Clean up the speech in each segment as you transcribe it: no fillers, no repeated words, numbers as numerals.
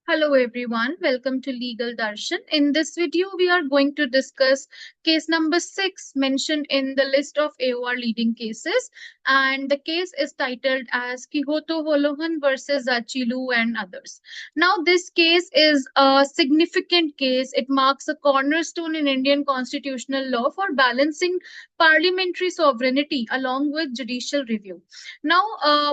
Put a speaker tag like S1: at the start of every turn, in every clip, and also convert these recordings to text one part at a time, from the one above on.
S1: Hello everyone, welcome to Legal Darshan. In this video, we are going to discuss case number 6 mentioned in the list of AOR leading cases, and the case is titled as Kihoto Hollohan versus Zachillhu and others. Now, this case is a significant case. It marks a cornerstone in Indian constitutional law for balancing parliamentary sovereignty along with judicial review. Now,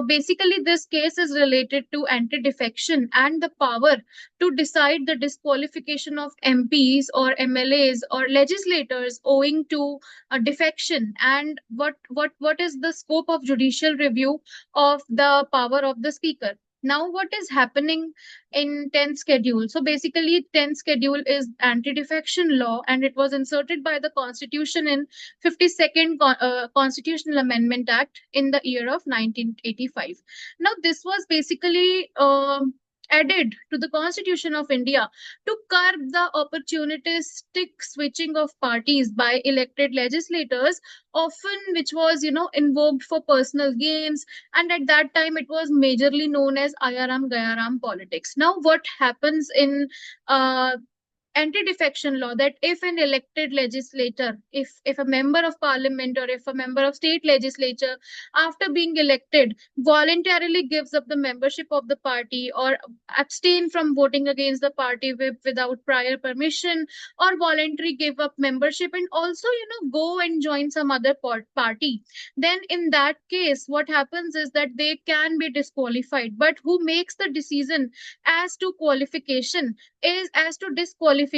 S1: basically, this case is related to anti-defection and the power to decide the disqualification of MPs or MLAs or legislators owing to a defection, and what is the scope of judicial review of the power of the speaker. Now, what is happening in 10th schedule? So basically, 10th schedule is anti-defection law, and it was inserted by the Constitution in 52nd Constitutional Amendment Act in the year of 1985. Now, this was basically added to the Constitution of India to curb the opportunistic switching of parties by elected legislators, often which was, invoked for personal gains. And at that time, it was majorly known as Ayaram Gayaram politics. Now, what happens in anti-defection law, that if an elected legislator, if a member of parliament or if a member of state legislature, after being elected, voluntarily gives up the membership of the party or abstain from voting against the party without prior permission, or voluntarily give up membership and also go and join some other party, then in that case what happens is that they can be disqualified. But who makes the decision as to qualification is as to disqualification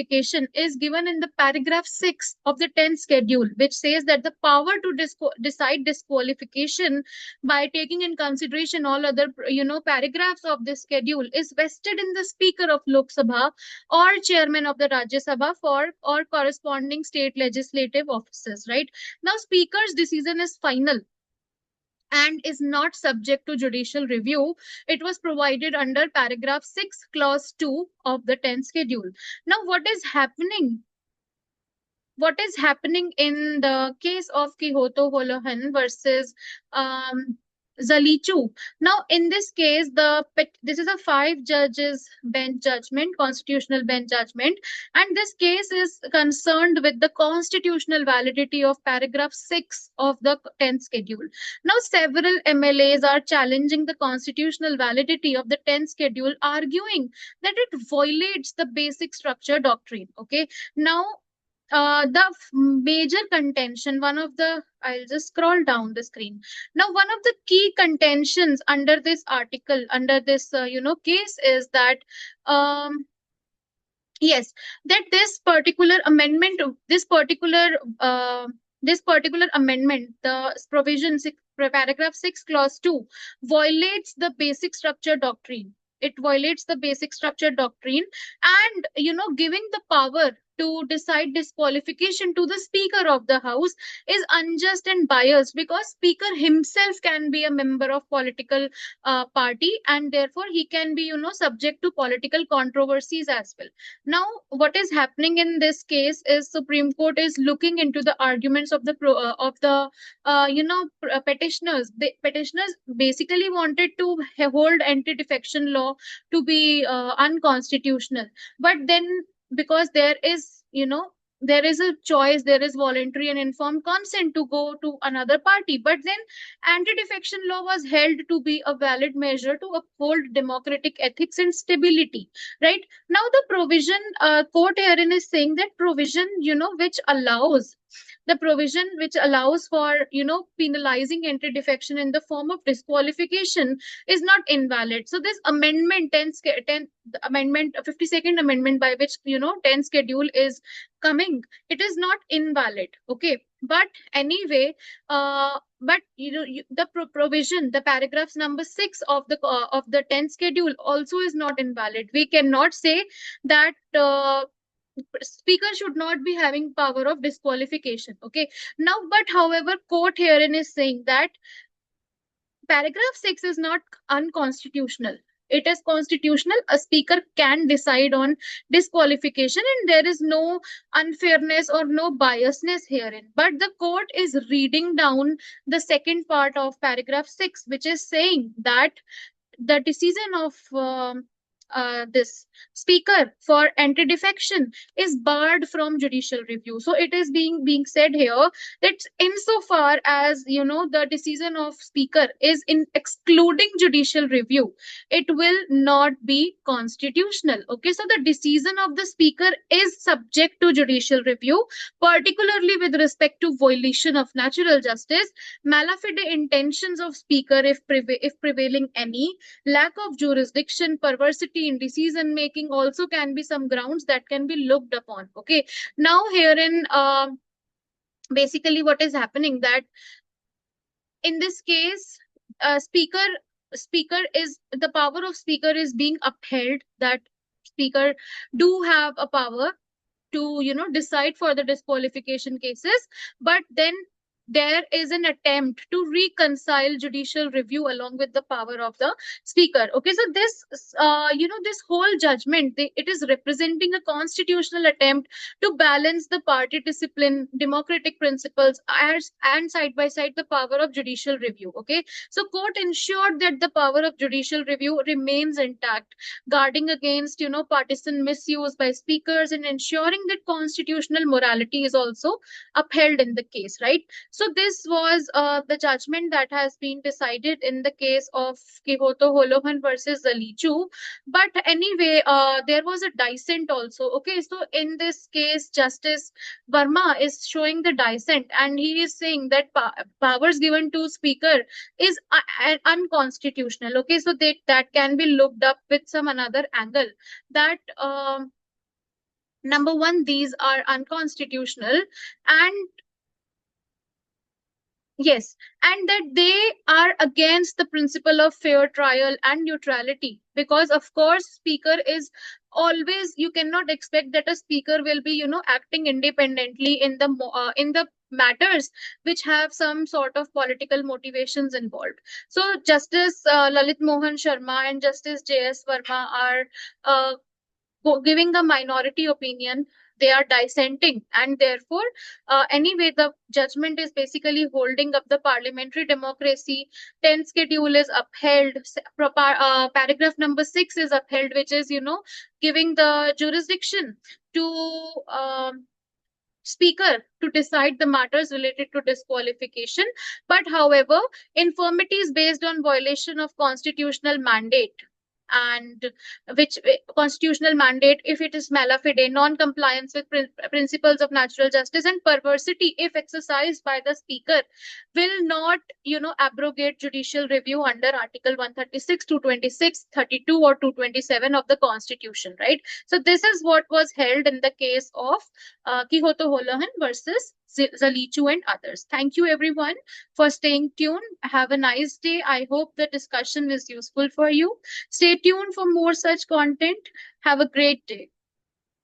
S1: is given in the paragraph 6 of the 10th schedule, which says that the power to decide disqualification by taking in consideration all other paragraphs of this schedule is vested in the speaker of Lok Sabha or chairman of the Rajya Sabha for or corresponding state legislative offices. Right now, speaker's decision is final and is not subject to judicial review. It was provided under paragraph 6, clause 2 of the 10th schedule. Now, what is happening? What is happening in the case of Kihoto Hollohan versus Zachillhu? Now, in this case, this is a 5 judges bench judgment, constitutional bench judgment, and this case is concerned with the constitutional validity of paragraph 6 of the 10th schedule. Now, several MLAs are challenging the constitutional validity of the 10th schedule, arguing that it violates the basic structure doctrine. Okay, now the major contention, I'll just scroll down the screen. Now, one of the key contentions under this article, under this, case is that, yes, that this particular amendment, the provision paragraph 6, clause 2, violates the basic structure doctrine. It violates the basic structure doctrine, and giving the power to decide disqualification to the speaker of the house is unjust and biased, because speaker himself can be a member of political party, and therefore he can be subject to political controversies as well. Now, what is happening in this case is Supreme Court is looking into the arguments of the petitioners. The petitioners basically wanted to hold anti-defection law to be unconstitutional, but then because there is a choice, there is voluntary and informed consent to go to another party, but then anti-defection law was held to be a valid measure to uphold democratic ethics and stability. Right now, the provision, court herein is saying that provision which allows for penalizing anti-defection in the form of disqualification is not invalid. So this amendment 10 amendment 52nd amendment, by which 10 schedule is coming, it is not invalid. Okay, but anyway, but the provision, the paragraphs number 6 of the 10th schedule also is not invalid. We cannot say that speaker should not be having power of disqualification. Okay, now, but however, court herein is saying that paragraph 6 is not unconstitutional. It is constitutional. A speaker can decide on disqualification, and there is no unfairness or no biasness herein. But the court is reading down the second part of paragraph 6, which is saying that the decision of this speaker for anti-defection is barred from judicial review. So it is being said here that insofar as the decision of speaker is in excluding judicial review, it will not be constitutional. Okay, so the decision of the speaker is subject to judicial review, particularly with respect to violation of natural justice, malafide intentions of speaker if prevailing any, lack of jurisdiction, perversity in decision making also can be some grounds that can be looked upon. Okay, now herein basically what is happening that in this case, speaker is the power of speaker is being upheld, that speaker do have a power to decide for the disqualification cases, but then there is an attempt to reconcile judicial review along with the power of the speaker. Okay, so this this whole judgment, it is representing a constitutional attempt to balance the party discipline, democratic principles, and side by side the power of judicial review. Okay, so court ensured that the power of judicial review remains intact, guarding against partisan misuse by speakers and ensuring that constitutional morality is also upheld in the case, right? So this was the judgment that has been decided in the case of Kihoto Hollohan versus Zachillhu. But anyway, there was a dissent also. Okay, so in this case, Justice Verma is showing the dissent, and he is saying that powers given to speaker is unconstitutional. Okay, so that can be looked up with some another angle, that number one, these are unconstitutional, and yes, and that they are against the principle of fair trial and neutrality. Because, of course, speaker is always, you cannot expect that a speaker will be, acting independently in the matters which have some sort of political motivations involved. So, Justice Lalit Mohan Sharma and Justice J.S. Verma are giving the minority opinion. They are dissenting, and therefore anyway the judgment is basically holding up the parliamentary democracy. 10th schedule is upheld. Paragraph number 6 is upheld, which is giving the jurisdiction to speaker to decide the matters related to disqualification. But however, infirmities based on violation of constitutional mandate, and which constitutional mandate, if it is malafide, non-compliance with principles of natural justice, and perversity if exercised by the speaker, will not abrogate judicial review under article 136, 226, 32 or 227 of the constitution, right? So this is what was held in the case of Kihoto Hollohan versus Zachillhu and others. Thank you everyone for staying tuned. Have a nice day. I hope the discussion is useful for you. Stay tuned for more such content. Have a great day.